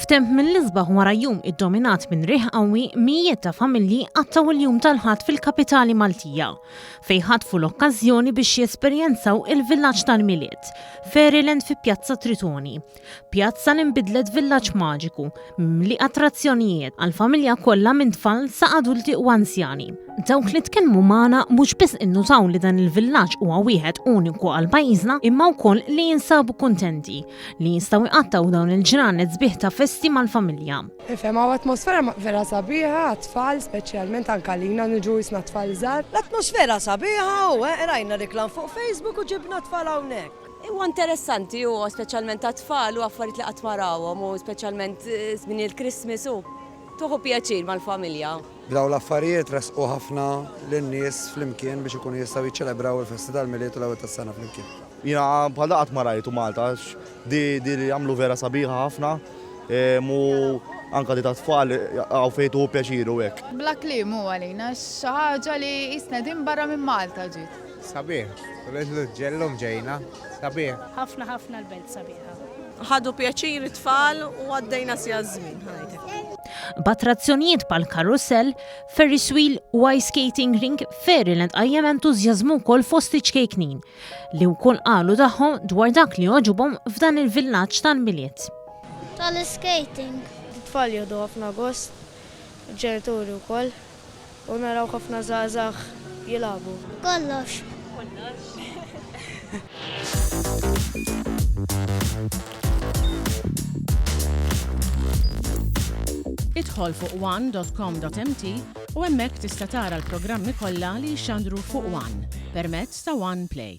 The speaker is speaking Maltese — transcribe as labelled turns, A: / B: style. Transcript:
A: F'temp mill-isbaħ wara jum iddominat minn riħ qawwi, mijiet ta' familji qattaw il-jum tal-ħadd fil-kapitali Maltija, fejn ħadfu l-okkażjoni biex jesperjenzaw il-villaġġ tal-Miliet, Fairyland fi Pjazza Tritoni. Pjazza li nbidlet villaġġ maġiku, mimli attrazzjonijiet għall-familja kollha minn tfal sa' adulti u anzjani. Dawk li tkellmu magħna mhux biss innutaw li dan il-villaġġ huwa wieħed uniku għal pajjiżna, imma wkoll li jinsabu kuntenti li jistgħu jqattaw dawn il-ġranet sbieħ ta' festi mal-familja.
B: Ifhem hawn atmosfera vera sabiħa għat-tfal, speċjalment anke lilna niġu jisna tfal żgħar.
C: L-atmosfera sabiħa u rajna reklam fuq Facebook u ġibna tfal hawnhekk. Huwa interessanti u speċjalment għat-tfal u affarijiet li qatt marawhom u speċjalment żmien il-Christmas u tuħu pjaċir mal-familja.
D: B'daw l-affarijiet resqu ħafna lin-nies flimkien biex ikunu jistgħu jiċċelebraw il-festi tal-Miliet u l-ewwel tas-sena flimkien.
E: Jiena bħal qatt ma rajtu Malta, di li jagħmlu vera sabiħa ħafna u anke di tat-tfal għaw fejn tuħu pjaċir u hekk.
F: Bla kliem huwa għalina xi ħaġa li jisna din barra minn Malta ġiet.
G: Sabiħ, ġellhom ġejna, sabiħ.
H: Ħafna l-belt sabiħa.
C: Ħadu pjaċir it-tfal u għaddejna sija żmien ħajtek.
A: B'attrazzjonijiet bħal karussell, Ferris wheel u ice skating ring, Fairyland qajjem entużjażmu wkoll fost iċkejknin li wkoll qalu tagħhom dwar dak li jogħġobhom f'dan il-villaġġ tal-Miliet.
I: Tal-skating.
B: It-tfal jieħdu ħafna gost, ġenituri wkoll, u naraw ħafna żgħażagħ jilagħbu.
I: Kollox.
H: Idħol fuq one.com.mt u hemmhekk tista' tara l-programmi kollha li jxandru fuq One permezz ta' One Play.